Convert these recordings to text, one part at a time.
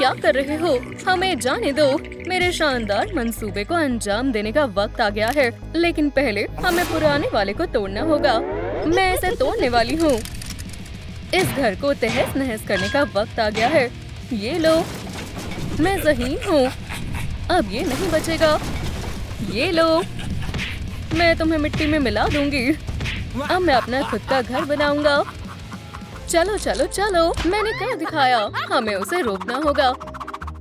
क्या कर रहे हो? हमें जाने दो। मेरे शानदार मंसूबे को अंजाम देने का वक्त आ गया है, लेकिन पहले हमें पुराने वाले को तोड़ना होगा। मैं इसे तोड़ने वाली हूँ। इस घर को तहस नहस करने का वक्त आ गया है। ये लो, मैं ज़हीन हूँ। अब ये नहीं बचेगा। ये लो, मैं तुम्हें मिट्टी में मिला दूंगी। अब मैं अपना खुद का घर बनाऊंगा। चलो चलो चलो, मैंने क्या दिखाया? हमें उसे रोकना होगा।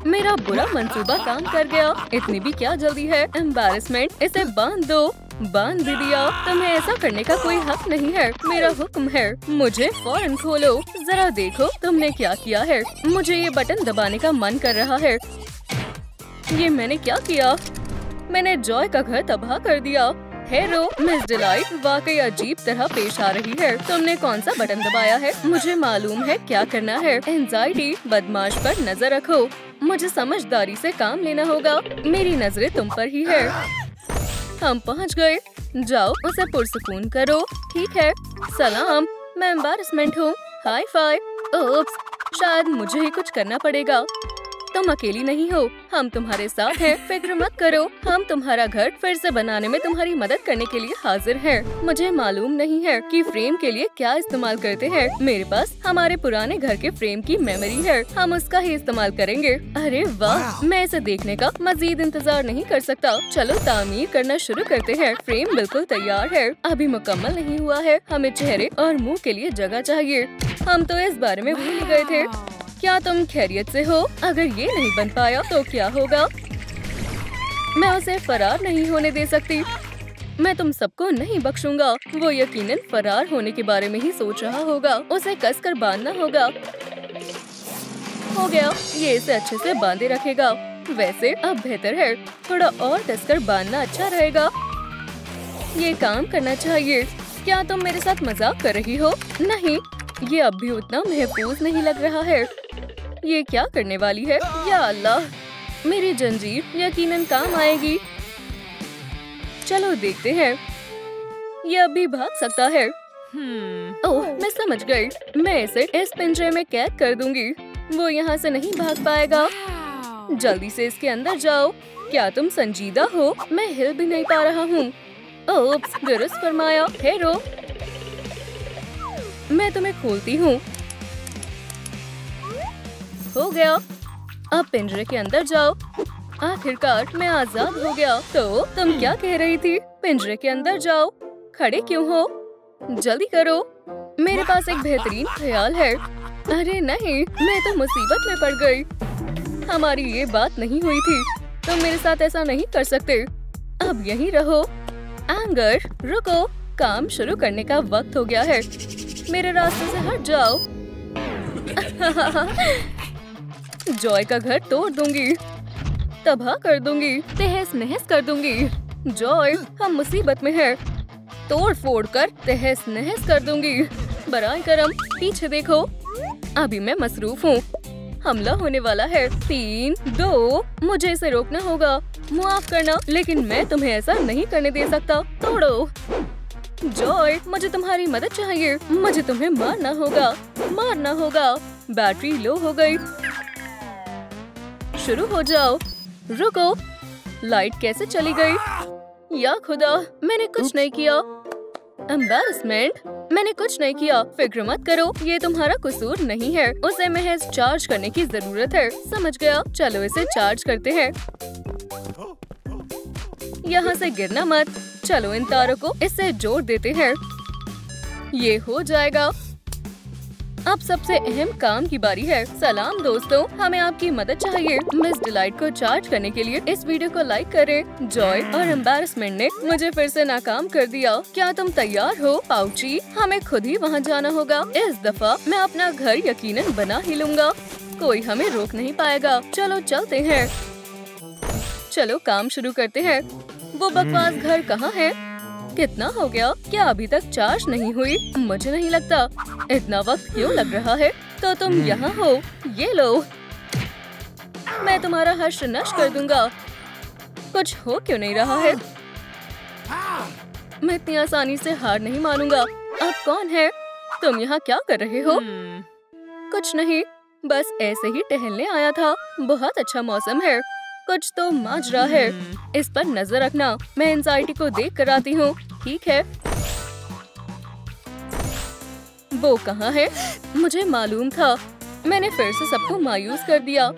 मेरा बुरा मंसूबा काम कर गया। इतनी भी क्या जल्दी है? एम्बैरेसमेंट, इसे बांध दो। बांध भी दिया। तुम्हें ऐसा करने का कोई हक नहीं है। मेरा हुक्म है। मुझे फौरन खोलो। जरा देखो तुमने क्या किया है। मुझे ये बटन दबाने का मन कर रहा है। ये मैंने क्या किया? मैंने जॉय का घर तबाह कर दिया। हेलो मिस डिलाइट, वाकई अजीब तरह पेश आ रही है। तुमने कौन सा बटन दबाया है? मुझे मालूम है क्या करना है। एंजाइटी, बदमाश पर नजर रखो। मुझे समझदारी से काम लेना होगा। मेरी नजरें तुम पर ही है। हम पहुंच गए। जाओ उसे पुरसुकून करो। ठीक है, सलाम। मैं एम्बैरेसमेंट हूँ। High five. ओप्स, शायद मुझे ही कुछ करना पड़ेगा। तुम अकेली नहीं हो, हम तुम्हारे साथ हैं। फिक्र मत करो, हम तुम्हारा घर फिर से बनाने में तुम्हारी मदद करने के लिए हाजिर हैं। मुझे मालूम नहीं है कि फ्रेम के लिए क्या इस्तेमाल करते हैं। मेरे पास हमारे पुराने घर के फ्रेम की मेमोरी है। हम उसका ही इस्तेमाल करेंगे। अरे वाह, मैं इसे देखने का मजीद इंतजार नहीं कर सकता। चलो तामीर करना शुरू करते हैं। फ्रेम बिल्कुल तैयार है। अभी मुकम्मल नहीं हुआ है। हमें चेहरे और मुँह के लिए जगह चाहिए। हम तो इस बारे में भूल गए थे। क्या तुम खैरियत से हो? अगर ये नहीं बन पाया तो क्या होगा? मैं उसे फरार नहीं होने दे सकती। मैं तुम सबको नहीं बख्शूंगा। वो यकीनन फरार होने के बारे में ही सोच रहा होगा। उसे कसकर बांधना होगा। हो गया, ये इसे अच्छे से बांधे रखेगा। वैसे अब बेहतर है। थोड़ा और कसकर बांधना अच्छा रहेगा। ये काम करना चाहिए। क्या तुम मेरे साथ मजाक कर रही हो? नहीं, ये अब भी उतना महफूज नहीं लग रहा है। ये क्या करने वाली है? या अल्लाह, मेरी जंजीर यकीनन काम आएगी। चलो देखते हैं। ये अभी भाग सकता है। ओह, मैं समझ गई। मैं इसे इस पिंजरे में कैद कर दूंगी। वो यहाँ से नहीं भाग पाएगा। जल्दी से इसके अंदर जाओ। क्या तुम संजीदा हो? मैं हिल भी नहीं पा रहा हूँ। ओह, दुरुस्त फरमाया। हेरो, मैं तुम्हें खोलती हूँ। हो गया। अब पिंजरे के अंदर जाओ। आखिरकार मैं आजाद हो गया। तो तुम क्या कह रही थी? पिंजरे के अंदर जाओ। खड़े क्यों हो? जल्दी करो। मेरे पास एक बेहतरीन ख्याल है। अरे नहीं, मैं तो मुसीबत में पड़ गई। हमारी ये बात नहीं हुई थी। तुम मेरे साथ ऐसा नहीं कर सकते। अब यहीं रहो। एंगर, रुको। काम शुरू करने का वक्त हो गया है। मेरे रास्ते से हट जाओ। जॉय का घर तोड़ दूंगी, तबाह कर दूंगी, तहस नहस कर दूंगी। जॉय, हम मुसीबत में हैं। तोड़ फोड़ कर तहस नहस कर दूंगी। बराए करम, पीछे देखो। अभी मैं मसरूफ हूँ। हमला होने वाला है। 3, 2, मुझे इसे रोकना होगा। मुआफ करना, लेकिन मैं तुम्हें ऐसा नहीं करने दे सकता। तोड़ो। जॉय, मुझे तुम्हारी मदद चाहिए। मुझे तुम्हें मारना होगा। मारना होगा। बैटरी लो हो गई। शुरू हो जाओ। रुको, लाइट कैसे चली गई? या खुदा, मैंने कुछ नहीं किया। एम्बैरेसमेंट, मैंने कुछ नहीं किया। फिक्र मत करो, ये तुम्हारा कसूर नहीं है। उसे महज चार्ज करने की जरूरत है। समझ गया? चलो इसे चार्ज करते हैं। यहाँ से गिरना मत। चलो इन तारों को इससे जोड़ देते हैं। ये हो जाएगा। अब सबसे अहम काम की बारी है। सलाम दोस्तों, हमें आपकी मदद चाहिए मिस डिलाइट को चार्ज करने के लिए। इस वीडियो को लाइक करें। जॉय और एम्बैरेसमेंट ने मुझे फिर से नाकाम कर दिया। क्या तुम तैयार हो? पाउची, हमें खुद ही वहाँ जाना होगा। इस दफा मैं अपना घर यकीनन बना ही लूंगा। कोई हमें रोक नहीं पाएगा। चलो चलते हैं। चलो काम शुरू करते हैं। वो बकवास घर कहाँ है? कितना हो गया? क्या अभी तक चार्ज नहीं हुई? मुझे नहीं लगता। इतना वक्त क्यों लग रहा है? तो तुम यहाँ हो। ये लो, मैं तुम्हारा हश्र नश कर दूंगा। कुछ हो क्यों नहीं रहा है? मैं इतनी आसानी से हार नहीं मानूंगा। अब कौन है? तुम यहाँ क्या कर रहे हो? कुछ नहीं, बस ऐसे ही टहलने आया था। बहुत अच्छा मौसम है, कुछ तो माजरा है। इस पर नजर रखना, मैं एंजाइटी को देख कर आती हूँ। ठीक है। वो कहाँ है? मुझे मालूम था। मैंने फिर से सबको मायूस कर दिया।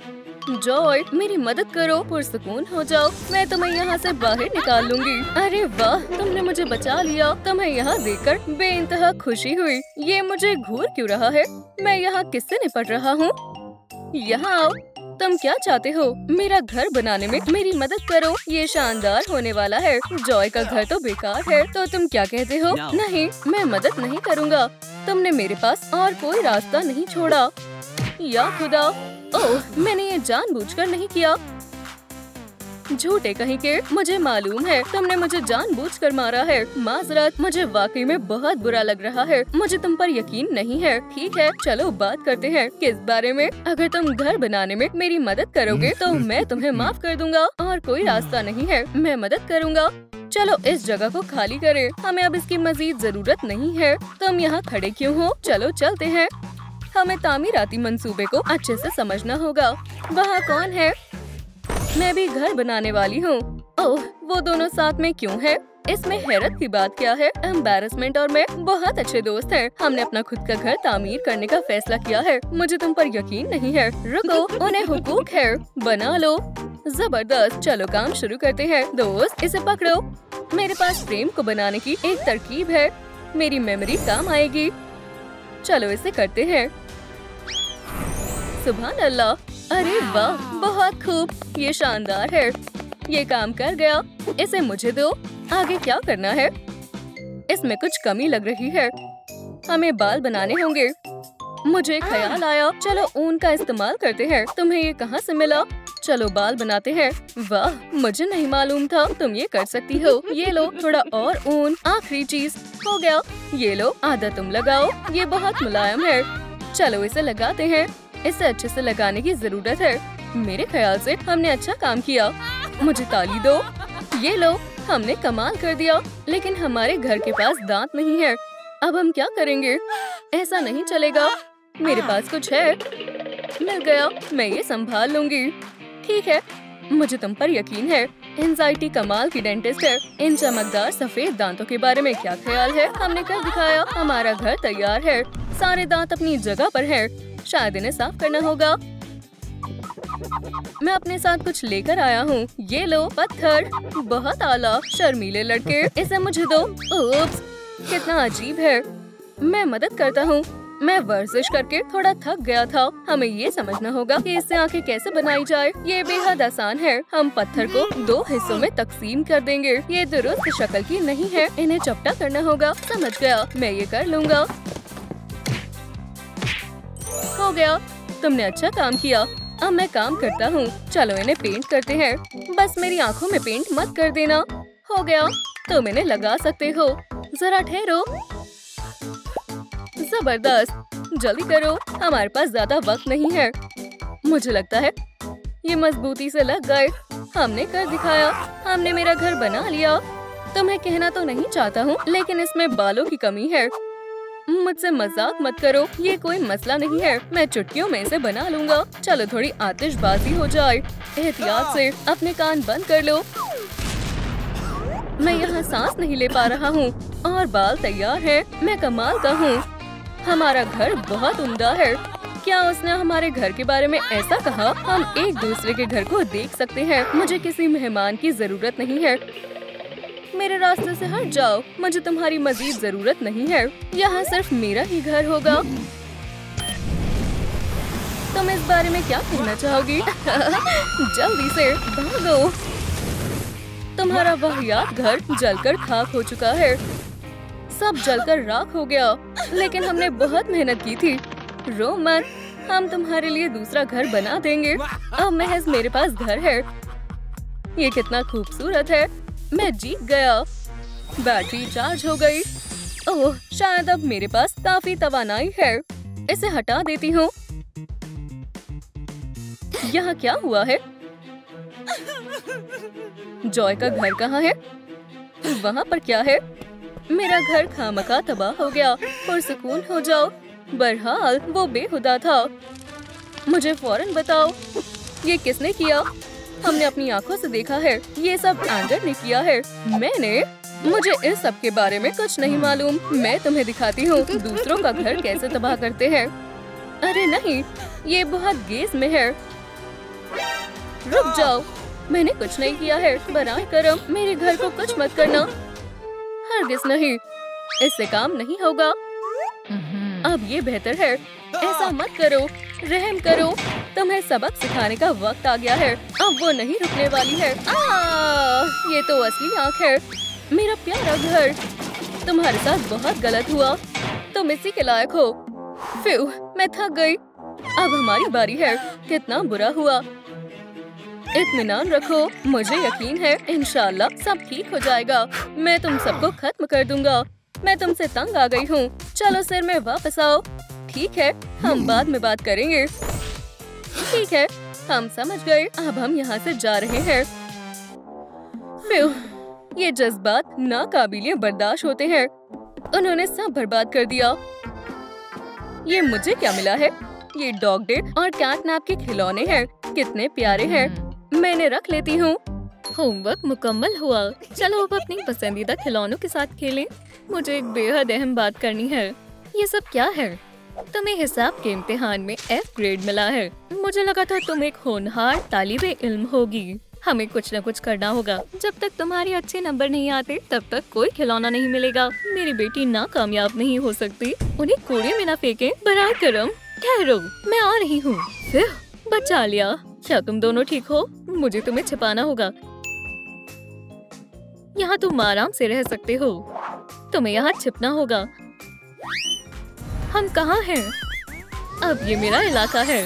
जॉय, मेरी मदद करो, पुरसुकून हो जाओ, मैं तुम्हें यहाँ से बाहर निकाल लूंगी। अरे वाह, तुमने मुझे बचा लिया। तुम्हें यहाँ देखकर बेइंतहा खुशी हुई। ये मुझे घूर क्यों रहा है? मैं यहाँ किससे निपट रहा हूँ? यहाँ आओ। तुम क्या चाहते हो? मेरा घर बनाने में मेरी मदद करो, ये शानदार होने वाला है। जॉय का घर तो बेकार है, तो तुम क्या कहते हो? नहीं, मैं मदद नहीं करूँगा। तुमने मेरे पास और कोई रास्ता नहीं छोड़ा। या खुदा, ओह, मैंने ये जानबूझकर नहीं किया। झूठे कहीं के, मुझे मालूम है तुमने मुझे जानबूझकर मारा है। माजरत, मुझे वाकई में बहुत बुरा लग रहा है। मुझे तुम पर यकीन नहीं है। ठीक है, चलो बात करते हैं। किस बारे में? अगर तुम घर बनाने में मेरी मदद करोगे तो मैं तुम्हें माफ कर दूंगा। और कोई रास्ता नहीं है, मैं मदद करूंगा। चलो इस जगह को खाली करें, हमें अब इसकी मजीद जरूरत नहीं है। तुम यहाँ खड़े क्यों हो? चलो चलते हैं। हमें तामीराती मंसूबे को अच्छे से समझना होगा। वहाँ कौन है? मैं भी घर बनाने वाली हूँ। ओह, वो दोनों साथ में क्यों है? इसमें हैरत की बात क्या है? एम्बैरसमेंट और मैं बहुत अच्छे दोस्त हैं। हमने अपना खुद का घर तामीर करने का फैसला किया है। मुझे तुम पर यकीन नहीं है। रुको, उन्हें हुकूक है, बना लो। जबरदस्त, चलो काम शुरू करते हैं। दोस्त, इसे पकड़ो। मेरे पास फ्रेम को बनाने की एक तरकीब है। मेरी मेमोरी काम आएगी। चलो इसे करते हैं। सुभान अल्लाह, अरे वाह, बहुत खूब, ये शानदार है। ये काम कर गया। इसे मुझे दो। आगे क्या करना है? इसमें कुछ कमी लग रही है। हमें बाल बनाने होंगे। मुझे ख्याल आया, चलो ऊन का इस्तेमाल करते हैं। तुम्हें ये कहाँ से मिला? चलो बाल बनाते हैं। वाह, मुझे नहीं मालूम था तुम ये कर सकती हो। ये लो, थोड़ा और ऊन। आखिरी चीज हो गया। ये लो, आधा तुम लगाओ। ये बहुत मुलायम है। चलो इसे लगाते हैं। इसे अच्छे से लगाने की जरूरत है। मेरे ख्याल से हमने अच्छा काम किया। मुझे ताली दो। ये लो, हमने कमाल कर दिया। लेकिन हमारे घर के पास दांत नहीं है। अब हम क्या करेंगे? ऐसा नहीं चलेगा। मेरे पास कुछ है। मिल गया, मैं ये संभाल लूंगी। ठीक है, मुझे तुम पर यकीन है। एंजाइटी कमाल की डेंटिस्ट है। इन चमकदार सफेद दांतों के बारे में क्या ख्याल है? हमने कर दिखाया। हमारा घर तैयार है। सारे दांत अपनी जगह पर हैं। शायद इन्हें साफ करना होगा। मैं अपने साथ कुछ लेकर आया हूँ। ये लो, पत्थर। बहुत आला, शर्मीले लड़के, इसे मुझे दो। ओप्स, कितना अजीब है। मैं मदद करता हूँ। मैं वर्जिश करके थोड़ा थक गया था। हमें ये समझना होगा कि इससे आंखें कैसे बनाई जाए। ये बेहद आसान है। हम पत्थर को 2 हिस्सों में तकसीम कर देंगे। ये दुरुस्त शक्ल की नहीं है, इन्हें चपटा करना होगा। समझ गया, मैं ये कर लूँगा। हो गया, तुमने अच्छा काम किया। अब मैं काम करता हूँ। चलो इन्हें पेंट करते हैं। बस मेरी आँखों में पेंट मत कर देना। हो गया, तुम इन्हें लगा सकते हो। जरा ठहरो। जबरदस्त, जल्दी करो, हमारे पास ज्यादा वक्त नहीं है। मुझे लगता है ये मजबूती से लग गए। हमने कर दिखाया। हमने मेरा घर बना लिया। तुम्हें कहना तो नहीं चाहता हूँ, लेकिन इसमें बालों की कमी है। मुझसे मजाक मत करो, ये कोई मसला नहीं है। मैं चुटकियों में इसे बना लूंगा। चलो थोड़ी आतिशबाजी हो जाए। एहतियात से अपने कान बंद कर लो। मैं यहाँ सांस नहीं ले पा रहा हूँ। और बाल तैयार हैं। मैं कमाल का हूँ। हमारा घर बहुत उम्दा है। क्या उसने हमारे घर के बारे में ऐसा कहा? हम एक दूसरे के घर को देख सकते हैं। मुझे किसी मेहमान की जरूरत नहीं है। मेरे रास्ते से हट जाओ। मुझे तुम्हारी मजीद जरूरत नहीं है। यहाँ सिर्फ मेरा ही घर होगा। तुम इस बारे में क्या कहना चाहोगी? जल्दी से भागो। तुम्हारा वाहियात घर जलकर खाक हो चुका है। सब जलकर राख हो गया। लेकिन हमने बहुत मेहनत की थी। रो मत, हम तुम्हारे लिए दूसरा घर बना देंगे। अब महज मेरे पास घर है। ये कितना खूबसूरत है। मैं जीत गया। बैटरी चार्ज हो गई। ओह, शायद अब मेरे पास काफी तवानाई है। इसे हटा देती हूँ। यहाँ क्या हुआ है? जॉय का घर कहाँ है? वहाँ पर क्या है? मेरा घर खामखा तबाह हो गया। पुरसुकून हो जाओ। बहरहाल वो बेहुदा था। मुझे फौरन बताओ, ये किसने किया? हमने अपनी आंखों से देखा है, ये सब एंडर ने किया है। मैंने? मुझे इस सब के बारे में कुछ नहीं मालूम। मैं तुम्हें दिखाती हूँ दूसरों का घर कैसे तबाह करते हैं। अरे नहीं, ये बहुत गेस में है। रुक जाओ, मैंने कुछ नहीं किया है। बराए करम मेरे घर को कुछ मत करना। हरगिज़ नहीं, इससे काम नहीं होगा। अब ये बेहतर है, ऐसा मत करो, रहम करो। तुम्हें सबक सिखाने का वक्त आ गया है। अब वो नहीं रुकने वाली है। ये तो असली आँख है। मेरा प्यारा घर, तुम्हारे साथ बहुत गलत हुआ। तुम इसी के लायक हो। फिर मैं थक गई। अब हमारी बारी है। कितना बुरा हुआ। इत्मीनान रखो, मुझे यकीन है इंशाल्लाह सब ठीक हो जाएगा। मैं तुम सबको खत्म कर दूंगा। मैं तुमसे तंग आ गई हूँ। चलो सिर में वापस आओ। ठीक है, हम बाद में बात करेंगे। ठीक है, हम समझ गए। अब हम यहाँ से जा रहे हैं। फिर ये जज्बात नाकाबिले बर्दाश्त होते हैं। उन्होंने सब बर्बाद कर दिया। ये मुझे क्या मिला है? ये डॉग डे और कैटनैप के खिलौने हैं। कितने प्यारे हैं। मैंने रख लेती हूँ। होमवर्क मुकम्मल हुआ। चलो अब अपनी पसंदीदा खिलौनों के साथ खेलें। मुझे एक बेहद अहम बात करनी है। ये सब क्या है? तुम्हें हिसाब के इम्तिहान में F ग्रेड मिला है। मुझे लगा था तुम एक होनहार तालिबे इल्म होगी। हमें कुछ न कुछ करना होगा। जब तक तुम्हारे अच्छे नंबर नहीं आते तब तक कोई खिलौना नहीं मिलेगा। मेरी बेटी नाकामयाब नहीं हो सकती। उन्हें कूड़े में न फेंके। बराए करम ठहरो, मैं आ रही हूँ। फिर बचा लिया। क्या तुम दोनों ठीक हो? मुझे तुम्हें छिपाना होगा। यहाँ तुम आराम से रह सकते हो। तुम्हें यहाँ छिपना होगा। हम कहाँ हैं? अब ये मेरा इलाका है।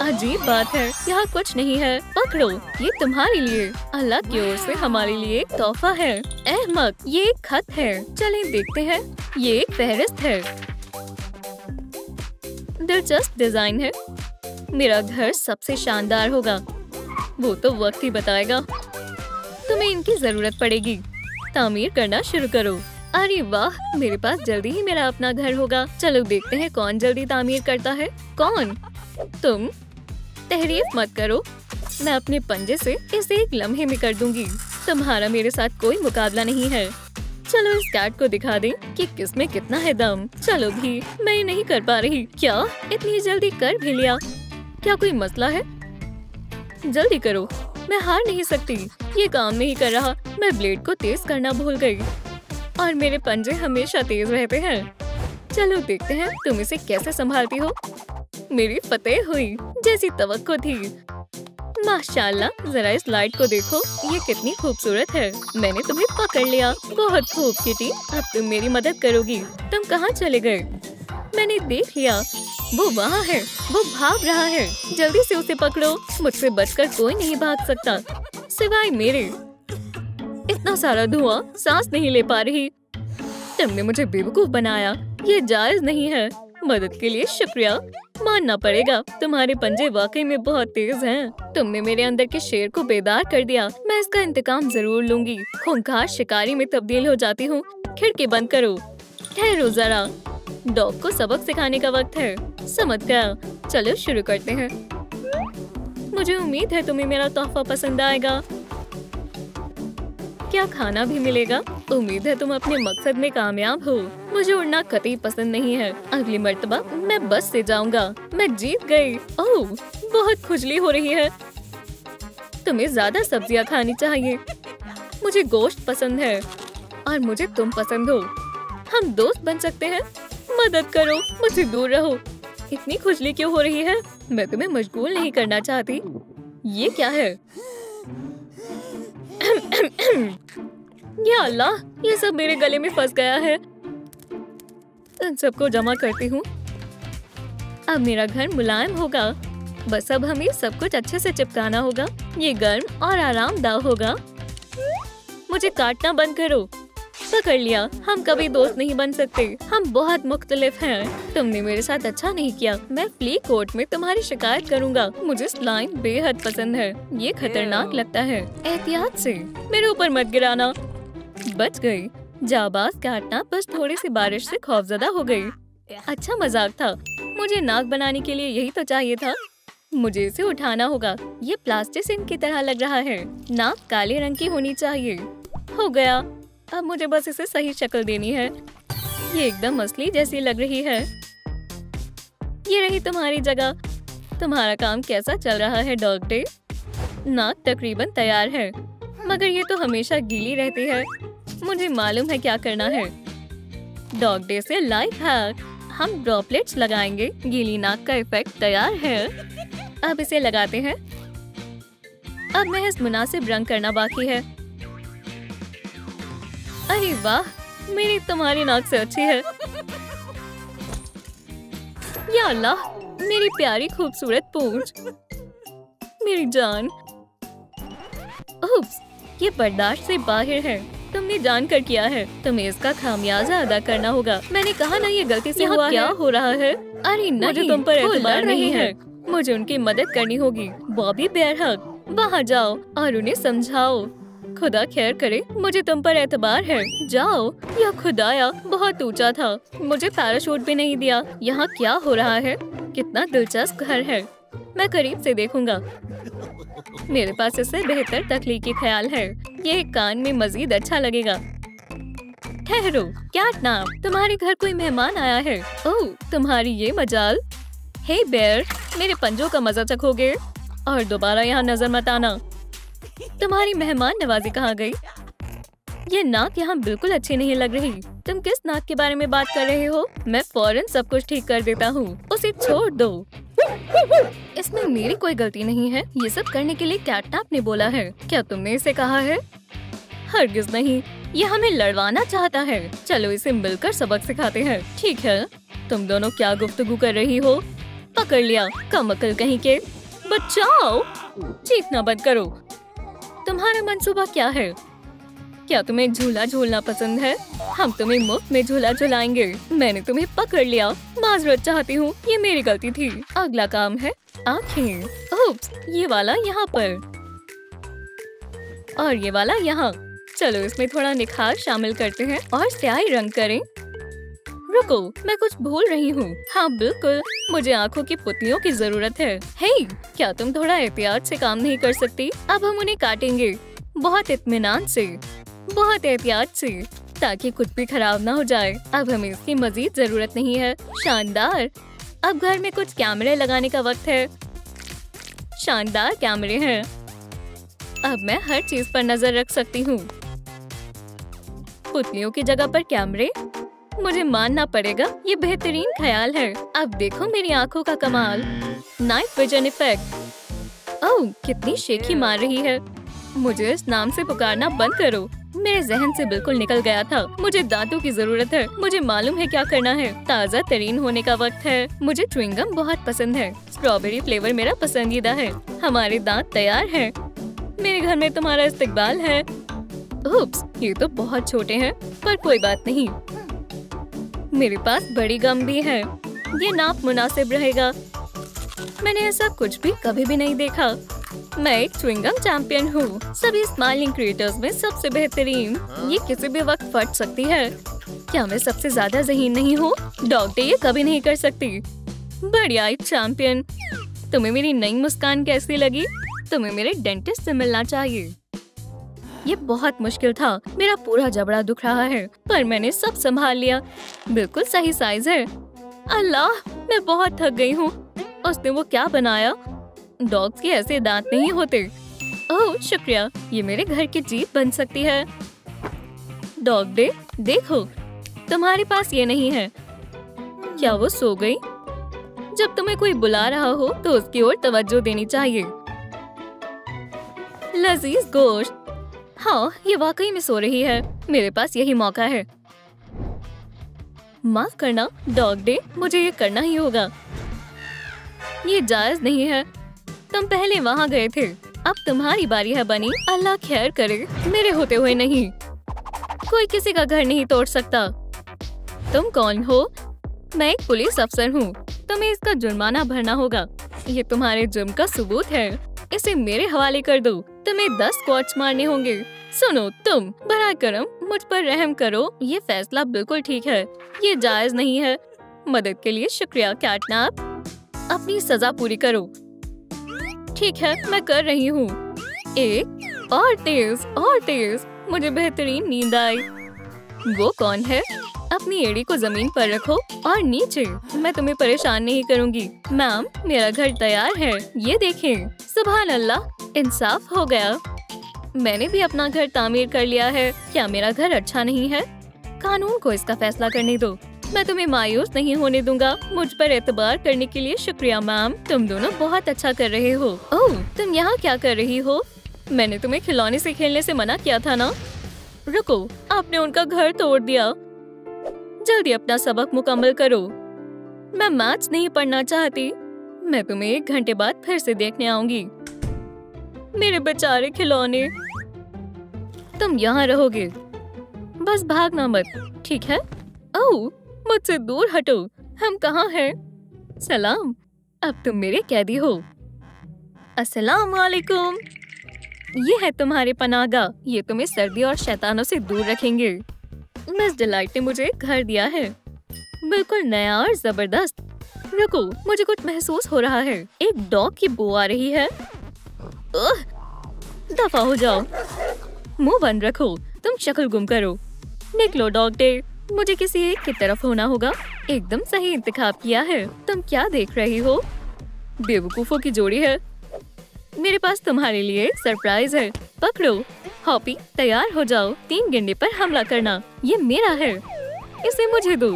अजीब बात है, यहाँ कुछ नहीं है। पकड़ो, ये तुम्हारे लिए अल्लाह की ओर से हमारे लिए एक तोहफा है। अहमक, ये एक खत है। चलें देखते हैं। ये एक फहरिस्त है। दिलचस्प डिजाइन है। मेरा घर सबसे शानदार होगा। वो तो वक्त ही बताएगा। तुम्हें इनकी जरूरत पड़ेगी। तामीर करना शुरू करो। अरे वाह, मेरे पास जल्दी ही मेरा अपना घर होगा। चलो देखते हैं कौन जल्दी तामीर करता है। कौन? तुम। तहरीफ मत करो, मैं अपने पंजे से इसे एक लम्हे में कर दूंगी। तुम्हारा मेरे साथ कोई मुकाबला नहीं है। चलो इस कैट को दिखा दें कि किसमें कितना है दम। चलो भी, मैं नहीं कर पा रही। क्या इतनी जल्दी कर भी लिया? क्या कोई मसला है? जल्दी करो, मैं हार नहीं सकती। ये काम नहीं कर रहा। मैं ब्लेड को तेज करना भूल गई और मेरे पंजे हमेशा तेज रहते हैं। चलो देखते हैं तुम इसे कैसे संभालती हो। मेरी फतेह हुई, जैसी तवक्को थी। माशाल्लाह, जरा इस लाइट को देखो, ये कितनी खूबसूरत है। मैंने तुम्हें पकड़ लिया। बहुत खूब किटी, अब तुम मेरी मदद करोगी। तुम कहाँ चले गए? मैंने देख लिया, वो वहाँ है। वो भाग रहा है। जल्दी से उसे पकड़ो। मुझसे बचकर कोई नहीं भाग सकता सिवाय मेरे। इतना सारा धुआं, सांस नहीं ले पा रही। तुमने मुझे बेवकूफ बनाया। ये जायज नहीं है। मदद के लिए शुक्रिया। मानना पड़ेगा, तुम्हारे पंजे वाकई में बहुत तेज हैं। तुमने मेरे अंदर के शेर को बेदार कर दिया। मैं इसका इंतकाम जरूर लूंगी। खूंखार शिकारी में तब्दील हो जाती हूँ। खिड़की बंद करो। ठहरो जरा, डॉग को सबक सिखाने का वक्त है। समझ गया। चलो शुरू करते हैं। मुझे उम्मीद है तुम्हें मेरा तोहफा पसंद आएगा। क्या खाना भी मिलेगा? उम्मीद है तुम अपने मकसद में कामयाब हो। मुझे उड़ना कतई पसंद नहीं है। अगली मर्तबा मैं बस से जाऊंगा। मैं जीत गई। ओह, बहुत खुजली हो रही है। तुम्हें ज्यादा सब्जियां खानी चाहिए। मुझे गोश्त पसंद है और मुझे तुम पसंद हो। हम दोस्त बन सकते हैं। मदद करो, मुझसे दूर रहो। इतनी खुजली क्यों हो रही है? मैं तुम्हें मशगूल नहीं करना चाहती। ये क्या है? या अल्लाह, ये सब मेरे गले में फंस गया है। इन सबको जमा करती हूँ। अब मेरा घर मुलायम होगा। बस अब हमें सब कुछ अच्छे से चिपकाना होगा। ये गर्म और आरामदाह होगा। मुझे काटना बंद करो। पकड़ लिया। हम कभी दोस्त नहीं बन सकते। हम बहुत मुख्तलिफ हैं। तुमने मेरे साथ अच्छा नहीं किया। मैं फ्ली कोर्ट में तुम्हारी शिकायत करूंगा। मुझे स्लाइम बेहद पसंद है। ये खतरनाक लगता है। एहतियात से, मेरे ऊपर मत गिराना। बच गई। जाबाज काटना बस थोड़ी सी बारिश से खौफजदा हो गई। अच्छा मजाक था। मुझे नाक बनाने के लिए यही तो चाहिए था। मुझे इसे उठाना होगा। ये प्लास्टिसिन की तरह लग रहा है। नाक काले रंग की होनी चाहिए। हो गया। अब मुझे बस इसे सही शक्ल देनी है। ये एकदम असली जैसी लग रही है। ये रही तुम्हारी जगह। तुम्हारा काम कैसा चल रहा है डॉग डे? नाक तकरीबन तैयार है, मगर ये तो हमेशा गीली रहती है। मुझे मालूम है क्या करना है। डॉग डे से लाइफ हैक। हम ड्रॉपलेट्स लगाएंगे। गीली नाक का इफेक्ट तैयार है। अब इसे लगाते हैं। अब महज मुनासिब रंग करना बाकी है। अरे वाह, मेरी तुम्हारी नाक से अच्छी है। या अल्लाह, मेरी प्यारी खूबसूरत पूंछ। मेरी जान। उप्स, ये बर्दाश्त से बाहर है। तुमने जानकर किया है। तुम्हें इसका खामियाजा अदा करना होगा। मैंने कहा ना, ये गलती से हुआ। क्या हो रहा है? अरे नहीं, मुझे तुम पर एतबार नहीं है। मुझे उनकी मदद करनी होगी। बॉबी बेरहक, वहाँ जाओ और उन्हें समझाओ। खुदा खैर करे, मुझे तुम पर एतबार है। जाओ। या खुदाया, बहुत ऊंचा था। मुझे पैराशूट भी नहीं दिया। यहाँ क्या हो रहा है? कितना दिलचस्प घर है। मैं करीब से देखूंगा। मेरे पास इससे बेहतर तख्लीकी ख्याल है। ये कान में मजीद अच्छा लगेगा। ठहरो, क्या नाम? तुम्हारे घर कोई मेहमान आया है। ओह, तुम्हारी ये मजाल। हे बेयर, मेरे पंजों का मजा चखोगे और दोबारा यहाँ नजर मत आना। तुम्हारी मेहमान नवाजी कहाँ गई? ये नाक यहाँ बिल्कुल अच्छी नहीं लग रही। तुम किस नाक के बारे में बात कर रहे हो? मैं फौरन सब कुछ ठीक कर देता हूँ। उसे छोड़ दो। इसमें मेरी कोई गलती नहीं है। ये सब करने के लिए कैटनैप ने बोला है। क्या तुमने इसे कहा है? हरगिज नहीं। ये हमें लड़वाना चाहता है। चलो इसे मिलकर सबक सिखाते हैं। ठीक है। तुम दोनों क्या गुफ्तगू कर रही हो? पकड़ लिया, कमअकल कहीं के। बचाओ। चीखना बंद करो। तुम्हारा मंसूबा क्या है? क्या तुम्हें झूला झूलना पसंद है? हम तुम्हें मुफ्त में झूला झुलाएंगे। मैंने तुम्हें पकड़ लिया। माजरत चाहती हूँ, ये मेरी गलती थी। अगला काम है आँखें। उप्स, ये वाला यहाँ पर और ये वाला यहाँ। चलो इसमें थोड़ा निखार शामिल करते हैं और स्याही रंग करें। रुको, मैं कुछ भूल रही हूँ। हाँ बिल्कुल, मुझे आँखों की पुतलियों की जरूरत है। हे, क्या तुम थोड़ा एहतियात से काम नहीं कर सकती? अब हम उन्हें काटेंगे, बहुत इत्मीनान से, बहुत एहतियात से, ताकि कुछ भी खराब ना हो जाए। अब हमें इसकी मजीद जरूरत नहीं है। शानदार। अब घर में कुछ कैमरे लगाने का वक्त है। शानदार कैमरे हैं। अब मैं हर चीज पर नजर रख सकती हूँ। पुतलियों की जगह पर कैमरे। मुझे मानना पड़ेगा, ये बेहतरीन ख्याल है। अब देखो मेरी आंखों का कमाल। Night vision effect. ओह, कितनी शेखी मार रही है। मुझे इस नाम से पुकारना बंद करो। मेरे जहन से बिल्कुल निकल गया था। मुझे दांतों की जरूरत है। मुझे मालूम है क्या करना है। ताज़ा तरीन होने का वक्त है। मुझे च्युइंगम बहुत पसंद है। स्ट्रॉबेरी फ्लेवर मेरा पसंदीदा है। हमारे दांत तैयार हैं। मेरे घर में तुम्हारा इस्तकबाल है। उप्स, ये तो बहुत छोटे हैं, पर कोई बात नहीं। मेरे पास बड़ी गम भी है। ये नाप मुनासिब रहेगा। मैंने ऐसा कुछ भी कभी भी नहीं देखा। मैं एक च्युइंगम चैंपियन हूँ। सभी स्माइलिंग क्रिएटर्स में सबसे बेहतरीन। ये किसी भी वक्त फट सकती है। क्या मैं सबसे ज्यादा ज़हीन नहीं हूँ? डॉग डे ये कभी नहीं कर सकती। बढ़िया चैंपियन। तुम्हें मेरी नई मुस्कान कैसी लगी? तुम्हें मेरे डेंटिस्ट से मिलना चाहिए। ये बहुत मुश्किल था। मेरा पूरा जबड़ा दुख रहा है, पर मैंने सब संभाल लिया। बिल्कुल सही साइज है। अल्लाह, मैं बहुत थक गई हूँ। उसने वो क्या बनाया? डॉग्स के ऐसे दांत नहीं होते। ओह शुक्रिया, ये मेरे घर की जीप बन सकती है। डॉग डे, देखो, तुम्हारे पास ये नहीं है। क्या वो सो गई? जब तुम्हें कोई बुला रहा हो तो उसकी ओर तवज्जो देनी चाहिए। लजीज गोश्त। हाँ, ये वाकई में सो रही है। मेरे पास यही मौका है। माफ करना डॉग डे, मुझे ये करना ही होगा। ये जायज नहीं है। तुम पहले वहाँ गए थे, अब तुम्हारी बारी है बनी। अल्लाह खैर करे, मेरे होते हुए नहीं। कोई किसी का घर नहीं तोड़ सकता। तुम कौन हो? मैं एक पुलिस अफसर हूँ। तुम्हें इसका जुर्माना भरना होगा। ये तुम्हारे जुर्म का सबूत है। इसे मेरे हवाले कर दो। तुम्हें 10 स्क्वॉट्स मारने होंगे। सुनो तुम, बराए करम मुझ पर रहम करो। ये फैसला बिल्कुल ठीक है। ये जायज नहीं है। मदद के लिए शुक्रिया कैटनैप। अपनी सजा पूरी करो। ठीक है, मैं कर रही हूँ। एक और तेज। मुझे बेहतरीन नींद आई। वो कौन है? अपनी एड़ी को जमीन पर रखो और नीचे। मैं तुम्हें परेशान नहीं करूँगी। मैम, मेरा घर तैयार है, ये देखें। सुभान अल्लाह, इंसाफ हो गया। मैंने भी अपना घर तामीर कर लिया है। क्या मेरा घर अच्छा नहीं है? कानून को इसका फैसला करने दो। मैं तुम्हें मायूस नहीं होने दूंगा। मुझ पर एतबार करने के लिए शुक्रिया मैम। तुम दोनों बहुत अच्छा कर रहे हो। ओह, तुम यहाँ क्या कर रही हो? मैंने तुम्हें खिलौने से खेलने से मना किया था ना। रुको, आपने उनका घर तोड़ दिया। जल्दी अपना सबक मुकम्मल करो। मैं मैथ्स नहीं पढ़ना चाहती। मैं तुम्हें 1 घंटे बाद फिर से देखने आऊंगी। मेरे बेचारे खिलौने। तुम यहाँ रहोगे, बस भागना मत, ठीक है? ओह, मुझसे दूर हटो। हम कहाँ हैं? सलाम, अब तुम मेरे कैदी हो। अस्सलाम वालेकुम। ये है तुम्हारे पनाहगाह। ये तुम्हें सर्दी और शैतानों से दूर रखेंगे। मिस डिलाइट ने मुझे घर दिया है, बिल्कुल नया और जबरदस्त। रुको, मुझे कुछ महसूस हो रहा है। एक डॉग की बू आ रही है। दफा हो जाओ। मुंह बंद रखो। तुम शक्ल गुम करो। निकलो डॉग डे। मुझे किसी एक की तरफ होना होगा। एकदम सही इंतखाब किया है। तुम क्या देख रही हो? बेवकूफों की जोड़ी है। मेरे पास तुम्हारे लिए एक सरप्राइज है। पकड़ो। हॉपी, तैयार हो जाओ। 3 गेंडे पर हमला करना। ये मेरा है, इसे मुझे दो।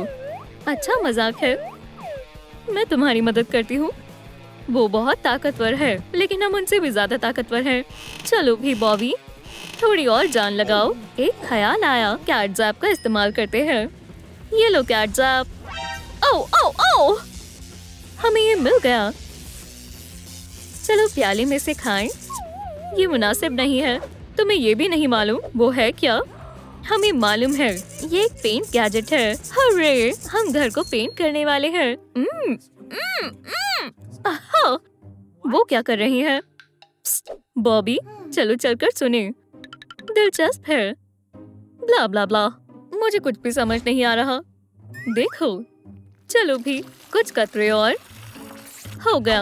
अच्छा मजाक है। मैं तुम्हारी मदद करती हूँ। वो बहुत ताकतवर है, लेकिन हम उनसे भी ज्यादा ताकतवर हैं। चलो भी बॉबी, थोड़ी और जान लगाओ। एक ख्याल आया, कैट ज़ैप का इस्तेमाल करते हैं। ये लो कैट ज़ैप। ओह ओह ओह, हमें ये मिल गया। चलो प्याले में से खाएं। ये मुनासिब नहीं है। तुम्हें ये भी नहीं मालूम वो है क्या? हमें मालूम है, ये एक पेंट गैजेट है। हर्रे, हम घर को पेंट करने वाले हैं। आहा, वो क्या कर रही है? बॉबी, चलो चलकर सुने। दिलचस्प है। ब्ला ब्ला ब्ला, मुझे कुछ भी समझ नहीं आ रहा। देखो, चलो भी कुछ कतरे और। हो गया।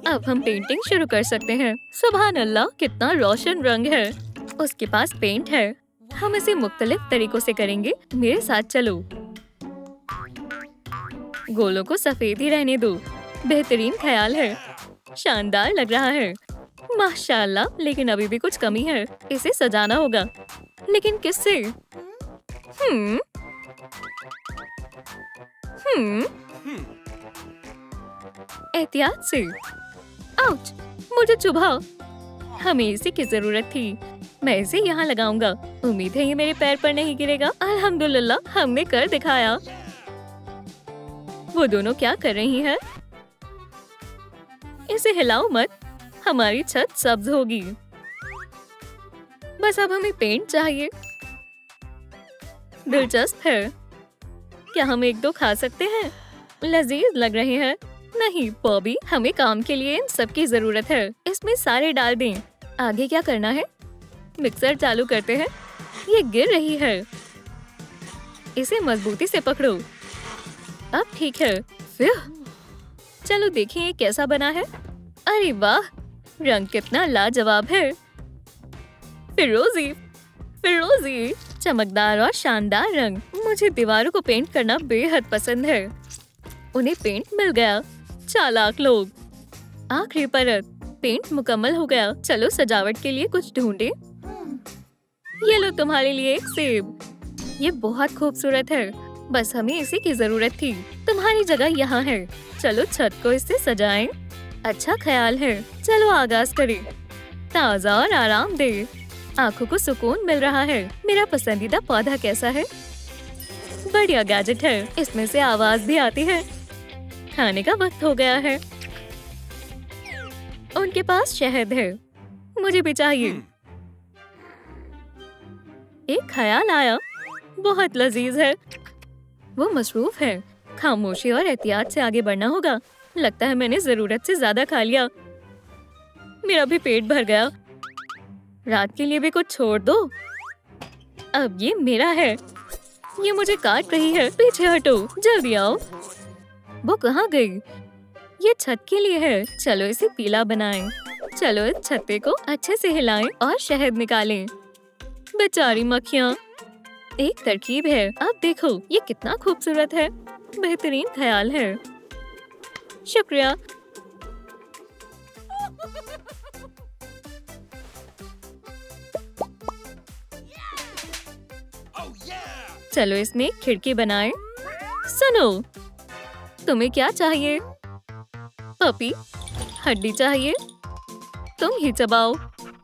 अब हम पेंटिंग शुरू कर सकते हैं। सुभान अल्लाह, कितना रोशन रंग है। उसके पास पेंट है। हम इसे मुख्तलिफ तरीकों से करेंगे। मेरे साथ चलो। गोलों को सफेद ही रहने दो। बेहतरीन ख्याल है। शानदार लग रहा है। माशाल्लाह, लेकिन अभी भी कुछ कमी है। इसे सजाना होगा, लेकिन किससे? एहतियात से। आउच, मुझे चुभा। हमें इसी की जरूरत थी। मैं इसे यहाँ लगाऊंगा। उम्मीद है ये मेरे पैर पर नहीं गिरेगा। अल्हम्दुलिल्लाह, हमने कर दिखाया। वो दोनों क्या कर रही हैं? इसे हिलाओ मत, हमारी छत सब्ज होगी। बस अब हमें पेंट चाहिए। दिलचस्प है। क्या हम 1-2 खा सकते हैं? लजीज लग रहे हैं। नहीं बॉबी, हमें काम के लिए इन सब की जरूरत है। इसमें सारे डाल दें। आगे क्या करना है? मिक्सर चालू करते हैं। ये गिर रही है। इसे मजबूती से पकड़ो। अब ठीक है। चलो देखें ये कैसा बना है। अरे वाह, रंग कितना लाजवाब है। फिरोजी, फिरोजी, चमकदार और शानदार रंग। मुझे दीवारों को पेंट करना बेहद पसंद है। उन्हें पेंट मिल गया। चालाक लोग। आखिरी परत, पेंट मुकम्मल हो गया। चलो सजावट के लिए कुछ ढूंढे। ये लो तुम्हारे लिए एक सेब। ये बहुत खूबसूरत है। बस हमें इसी की जरूरत थी। तुम्हारी जगह यहाँ है। चलो छत को इससे सजाएं। अच्छा ख्याल है। चलो आगाज करें। ताज़ा और आरामदेह। आंखों को सुकून मिल रहा है। मेरा पसंदीदा पौधा कैसा है? बढ़िया गैजेट है। इसमें से आवाज भी आती है। खाने का वक्त हो गया है। उनके पास शहद है, मुझे भी चाहिए। एक ख्याल आया, बहुत लजीज है। वो मसरूफ है। खामोशी और एहतियात से आगे बढ़ना होगा। लगता है मैंने जरूरत से ज्यादा खा लिया। मेरा भी पेट भर गया। रात के लिए भी कुछ छोड़ दो। अब ये मेरा है। ये मुझे काट रही है। पीछे हटो, जल्दी आओ। वो कहाँ गई? ये छत के लिए है। चलो इसे पीला बनाएं। चलो इस छत्ते को अच्छे से हिलाएं और शहद निकालें। बेचारी मक्खियाँ। एक तरकीब है, अब देखो ये कितना खूबसूरत है। बेहतरीन ख्याल है, शुक्रिया। चलो इसमें खिड़की बनाएं। सुनो, तुम्हें क्या चाहिए? पपी, हड्डी चाहिए? तुम ही चबाओ।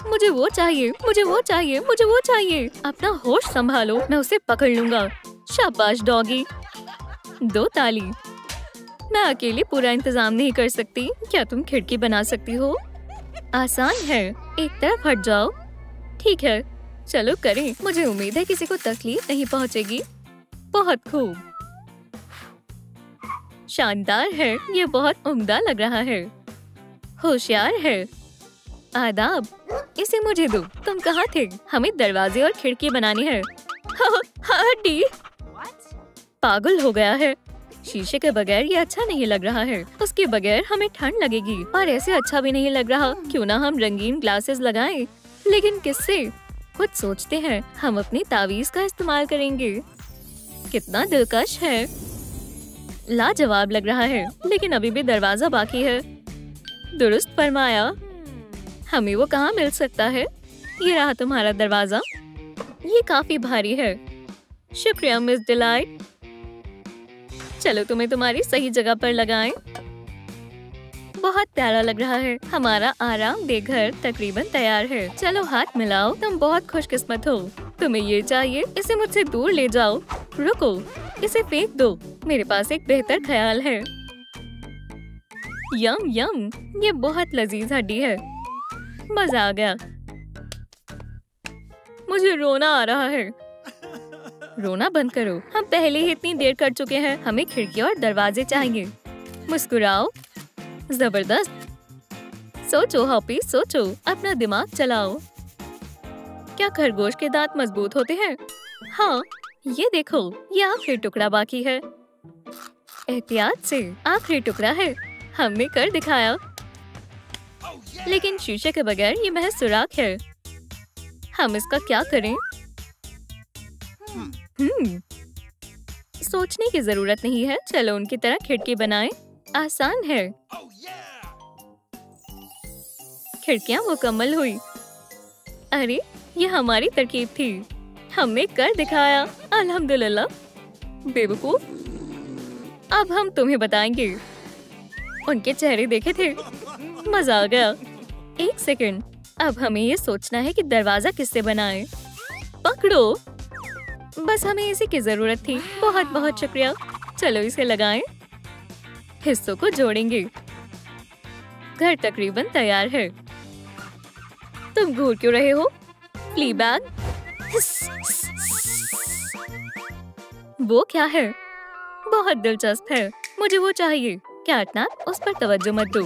मुझे वो चाहिए, मुझे वो चाहिए, मुझे वो चाहिए। अपना होश संभालो, मैं उसे पकड़ लूंगा। शाबाश डॉगी। 2 ताली। मैं अकेले पूरा इंतजाम नहीं कर सकती। क्या तुम खिड़की बना सकती हो? आसान है, एक तरफ हट जाओ। ठीक है, चलो करें। मुझे उम्मीद है किसी को तकलीफ नहीं पहुंचेगी। बहुत खूब, शानदार है। ये बहुत उम्दा लग रहा है। होशियार है। आदाब, इसे मुझे दो। तुम कहाँ थे? हमें दरवाजे और खिड़की बनानी है। हड्डी। पागल हो गया है। शीशे के बगैर ये अच्छा नहीं लग रहा है। उसके बगैर हमें ठंड लगेगी और ऐसे अच्छा भी नहीं लग रहा। क्यों ना हम रंगीन ग्लासेस लगाएं? लेकिन किससे? कुछ सोचते हैं। हम अपनी तावीज का इस्तेमाल करेंगे। कितना दिलकश है। लाजवाब लग रहा है, लेकिन अभी भी दरवाजा बाकी है। दुरुस्त फरमाया। हमें वो कहाँ मिल सकता है? ये रहा तुम्हारा दरवाजा। ये काफी भारी है। शुक्रिया मिस डिलाइट। चलो तुम्हें तुम्हारी सही जगह पर लगाएं। बहुत प्यारा लग रहा है। हमारा आरामदेह घर तकरीबन तैयार है। चलो हाथ मिलाओ। तुम बहुत खुशकिस्मत हो। तुम्हें ये चाहिए? इसे मुझसे दूर ले जाओ। रुको, इसे फेंक दो। मेरे पास एक बेहतर ख्याल है। यम यम, ये बहुत लजीज हड्डी है। मजा आ गया। मुझे रोना आ रहा है। रोना बंद करो। हम पहले ही इतनी देर कर चुके हैं। हमें खिड़की और दरवाजे चाहिए। मुस्कुराओ। जबरदस्त। सोचो हॉपी, सोचो। अपना दिमाग चलाओ। क्या खरगोश के दांत मजबूत होते हैं? हाँ, ये देखो, ये आखिरी टुकड़ा बाकी है। एहतियात से, आखिरी टुकड़ा है। हमने कर दिखाया। लेकिन शीशे के बगैर ये महज सुराख है। हम इसका क्या करें? सोचने की जरूरत नहीं है। चलो उनकी तरह खिड़की बनाएं। आसान है। खिड़कियां मुकम्मल हुई। अरे, ये हमारी तरकीब थी। हमने कर दिखाया। अल्हम्दुलिल्लाह। बेवकूफ। अब हम तुम्हें बताएंगे। उनके चेहरे देखे थे? मजा आ गया। एक सेकंड, अब हमें ये सोचना है कि दरवाजा किससे बनाएं। पकड़ो। बस हमें इसी की जरूरत थी। बहुत बहुत शुक्रिया। चलो इसे लगाएं। हिस्सों को जोड़ेंगे। घर तकरीबन तैयार है। तुम घूर क्यों रहे हो? फ्लीबैग। वो क्या है? बहुत दिलचस्प है। मुझे वो चाहिए। कैटनैप, उस पर तवज्जो मत दो।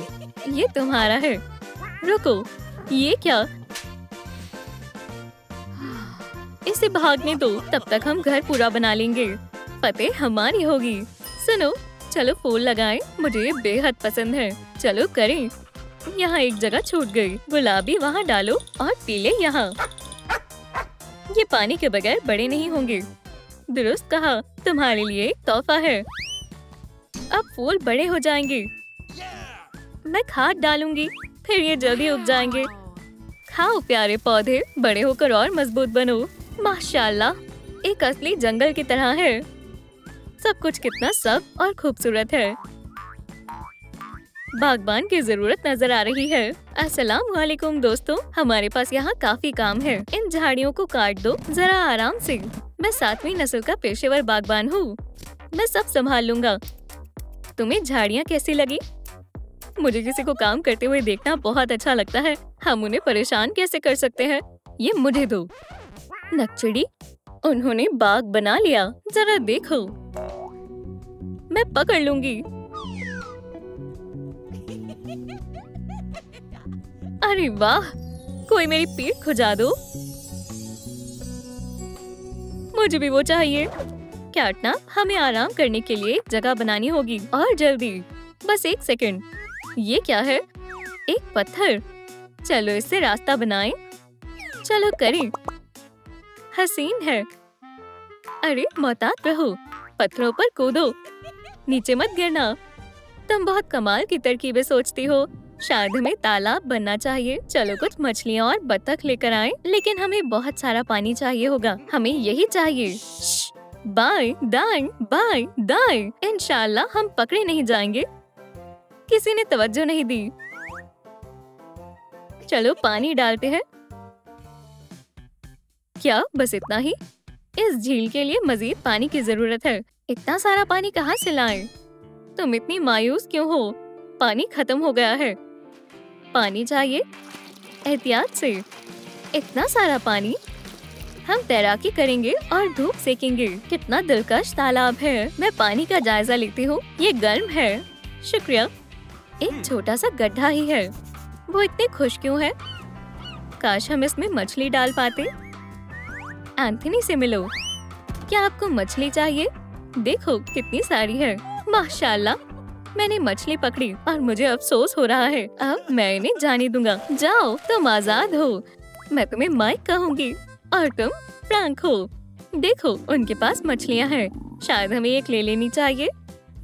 ये तुम्हारा है। रुको, ये क्या? इसे भागने दो। तब तक हम घर पूरा बना लेंगे। फतेह हमारी होगी। सुनो, चलो फूल लगाएं। मुझे ये बेहद पसंद है। चलो करें। यहाँ एक जगह छूट गई। गुलाबी वहाँ डालो और पीले यहाँ। ये पानी के बगैर बड़े नहीं होंगे। दुरुस्त कहा। तुम्हारे लिए एक तोहफा है। अब फूल बड़े हो जाएंगे। मैं खाद डालूंगी, फिर ये जल्दी उग जाएंगे। खाओ प्यारे पौधे, बड़े होकर और मजबूत बनो। माशाल्लाह, एक असली जंगल की तरह है। सब कुछ कितना सब और खूबसूरत है। बागबान की जरूरत नजर आ रही है। अस्सलाम वालेकुम दोस्तों, हमारे पास यहाँ काफी काम है। इन झाड़ियों को काट दो जरा आराम से। मैं 7वीं नस्ल का पेशेवर बागबान हूँ। मैं सब संभाल लूंगा। तुम्हें झाड़ियाँ कैसी लगी? मुझे किसी को काम करते हुए देखना बहुत अच्छा लगता है। हम उन्हें परेशान कैसे कर सकते हैं? ये मुझे दो। नकचिड़ी, उन्होंने बाग बना लिया। जरा देखो। मैं पकड़ लूंगी। अरे वाह, कोई मेरी पीठ खुजा दो। मुझे भी वो चाहिए। कैटनैप, हमें आराम करने के लिए एक जगह बनानी होगी और जल्दी। बस एक सेकंड। ये क्या है? एक पत्थर। चलो इससे रास्ता बनाएं। चलो करें। हसीन है। अरे मोहतात रहो, पत्थरों पर कूदो, नीचे मत गिरना। तुम बहुत कमाल की तरकीबें सोचती हो। शायद हमें तालाब बनना चाहिए। चलो कुछ मछलियाँ और बत्तख लेकर आएं। लेकिन हमें बहुत सारा पानी चाहिए होगा। हमें यही चाहिए। बाएं दाएं बाएं दाएं। इंशाल्लाह हम पकड़े नहीं जाएंगे। किसी ने तवज्जो नहीं दी। चलो पानी डालते हैं। क्या बस इतना ही? इस झील के लिए मजीद पानी की जरूरत है। इतना सारा पानी कहाँ से लाएं? तुम इतनी मायूस क्यों हो? पानी खत्म हो गया है। पानी चाहिए, एहतियात से। इतना सारा पानी। हम तैराकी करेंगे और धूप सेकेंगे। कितना दिलकश तालाब है। मैं पानी का जायजा लेती हूँ। ये गर्म है। शुक्रिया। एक छोटा सा गड्ढा ही है। वो इतने खुश क्यों है? काश हम इसमें मछली डाल पाते। एंथनी से मिलो। क्या आपको मछली चाहिए? देखो कितनी सारी है। माशाल्लाह, मैंने मछली पकड़ी और मुझे अफसोस हो रहा है। अब मैं इन्हें जाने दूंगा। जाओ, तुम आजाद हो। मैं तुम्हें माइक कहूँगी और तुम फ्रैंक हो। देखो उनके पास मछलियाँ हैं। शायद हमें एक ले लेनी चाहिए।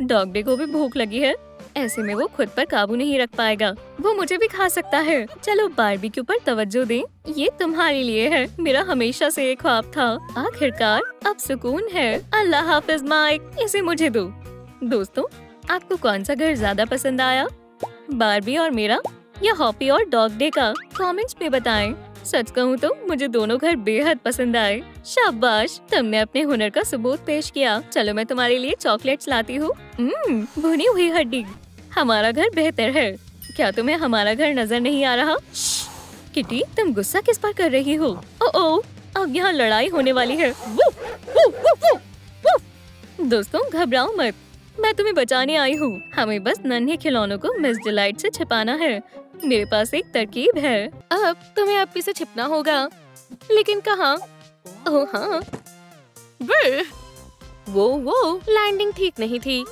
डॉग डे को भी भूख लगी है। ऐसे में वो खुद पर काबू नहीं रख पाएगा। वो मुझे भी खा सकता है। चलो बारबेक्यू पर तवज्जो दें। ये तुम्हारे लिए है। मेरा हमेशा से एक ख्वाब था। आखिरकार अब सुकून है। अल्लाह हाफिज माइक। इसे मुझे दो। दोस्तों, आपको कौन सा घर ज्यादा पसंद आया? बारबी और मेरा या हॉपी और डॉग डे का? कमेंट्स में बताएं। सच कहूँ तो मुझे दोनों घर बेहद पसंद आए। शाबाश, तुमने अपने हुनर का सबूत पेश किया। चलो मैं तुम्हारे लिए चॉकलेट्स लाती हूँ। भुनी हुई हड्डी। हमारा घर बेहतर है। क्या तुम्हें हमारा घर नजर नहीं आ रहा? किटी, तुम गुस्सा किस पर कर रही हो? ओह, अब यहाँ लड़ाई होने वाली है। दोस्तों घबराओ मत, मैं तुम्हें बचाने आई हूँ। हमें बस नन्हे खिलौनों को मिस डिलाइट से छिपाना है। मेरे पास एक तरकीब है। अब तुम्हें अपी से छिपना होगा। लेकिन कहाँ? ओह हाँ, वो लैंडिंग ठीक नहीं थी।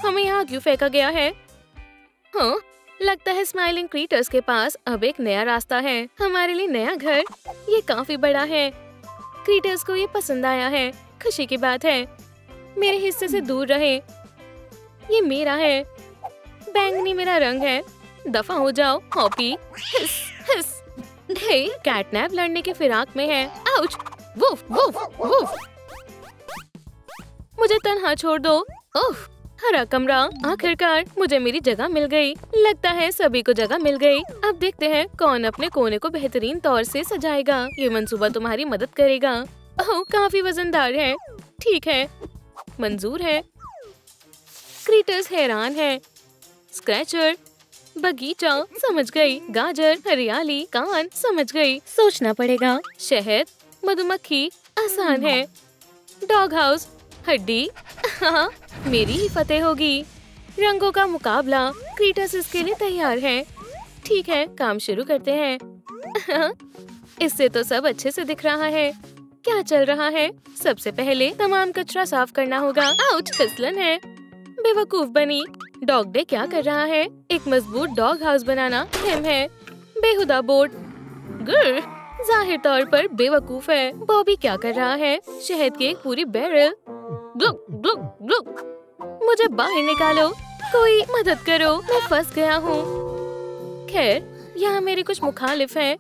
हमें यहाँ क्यों फेंका गया है? हाँ, लगता है स्माइलिंग क्रीटर्स के पास अब एक नया रास्ता है। हमारे लिए नया घर। ये काफी बड़ा है। क्रीटर्स को ये पसंद आया है। खुशी की बात है। मेरे हिस्से से दूर रहे। ये मेरा है। बैंगनी मेरा रंग है। दफा हो जाओ हॉपी। हिस हिस। हे, कैटनैप लड़ने के फिराक में है। आउच! Woof woof woof. मुझे तन्हा छोड़ दो। ओह, हरा कमरा। आखिरकार मुझे मेरी जगह मिल गई। लगता है सभी को जगह मिल गई। अब देखते हैं कौन अपने कोने को बेहतरीन तौर से सजाएगा। ये मंसूबा तुम्हारी मदद करेगा। ओह, काफी वजनदार है। ठीक है, मंजूर है। क्रीटर्स हैरान है। स्क्रैचर, बगीचा, समझ गई। गाजर, हरियाली, कान, समझ गई। सोचना पड़ेगा। शहद, मधुमक्खी, आसान है। डॉग हाउस, हड्डी। हाँ, मेरी ही फतेह होगी। रंगों का मुकाबला। क्रीटर्स इसके लिए तैयार है। ठीक है, काम शुरू करते हैं। इससे तो सब अच्छे से दिख रहा है। क्या चल रहा है? सबसे पहले तमाम कचरा साफ करना होगा। आउच, फिसलन है। बेवकूफ बनी। डॉग डे क्या कर रहा है? एक मजबूत डॉग हाउस बनाना अहम है। बेहुदा बोर्ड। गुर, जाहिर तौर पर बेवकूफ है। बॉबी क्या कर रहा है? शहद की एक पूरी बैरल। ग्लुक ग्लुक ग्लुक। मुझे बाहर निकालो। कोई मदद करो, मैं फंस गया हूँ। खैर, यहाँ मेरे कुछ मुखालिफ हैं।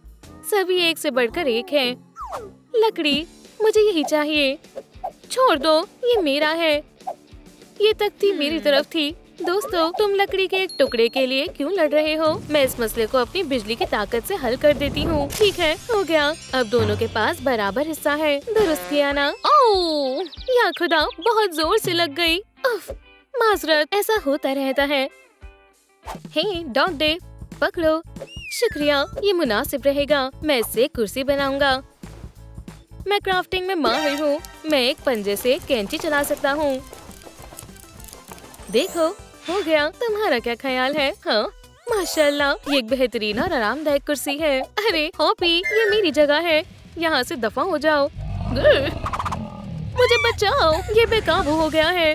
सभी एक से बढ़कर एक है। लकड़ी, मुझे यही चाहिए। छोड़ दो, ये मेरा है। ये तख्ती मेरी तरफ थी। दोस्तों, तुम लकड़ी के एक टुकड़े के लिए क्यों लड़ रहे हो? मैं इस मसले को अपनी बिजली की ताकत से हल कर देती हूँ। ठीक है, हो गया। अब दोनों के पास बराबर हिस्सा है। दुरुस्त किया ना? ओह, या खुदा, बहुत जोर से लग गई। उफ, माजरत, ऐसा होता रहता है। हे डॉग डे, पकड़ो। शुक्रिया, ये मुनासिब रहेगा। मैं इससे कुर्सी बनाऊंगा। मैं क्राफ्टिंग में माहिर हूँ। मैं एक पंजे से कैंची चला सकता हूँ। देखो, हो गया। तुम्हारा क्या ख्याल है? हाँ, माशाल्लाह, ये एक बेहतरीन और आरामदायक कुर्सी है। अरे हॉपी, ये मेरी जगह है। यहाँ से दफा हो जाओ। मुझे बचाओ, ये बेकाबू हो गया है।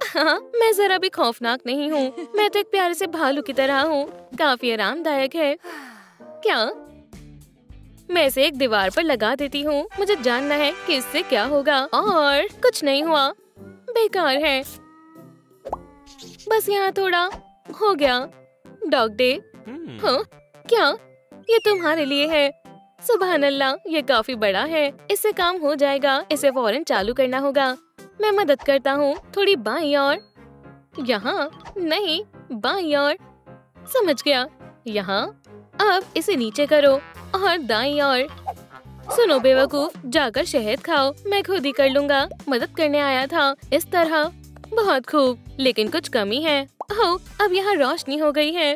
हाँ, मैं जरा भी खौफनाक नहीं हूँ। मैं तो एक प्यारे से भालू की तरह हूँ। काफी आरामदायक है। क्या? मैं इसे एक दीवार पर लगा देती हूँ। मुझे जानना है कि इससे क्या होगा। और कुछ नहीं हुआ, बेकार है। बस यहाँ थोड़ा हो गया। Dog day. हाँ, क्या? ये तुम्हारे लिए है। सुभान अल्लाह, ये काफी बड़ा है। इससे काम हो जाएगा। इसे फौरन चालू करना होगा। मैं मदद करता हूँ। थोड़ी बाईं ओर। यहाँ नहीं, बाईं ओर। समझ गया। यहाँ। अब इसे नीचे करो और दाईं ओर। सुनो बेवकूफ, जाकर शहद खाओ। मैं खुद ही कर लूँगा। मदद करने आया था। इस तरह। बहुत खूब, लेकिन कुछ कमी है। ओह, अब यहाँ रोशनी हो गई है।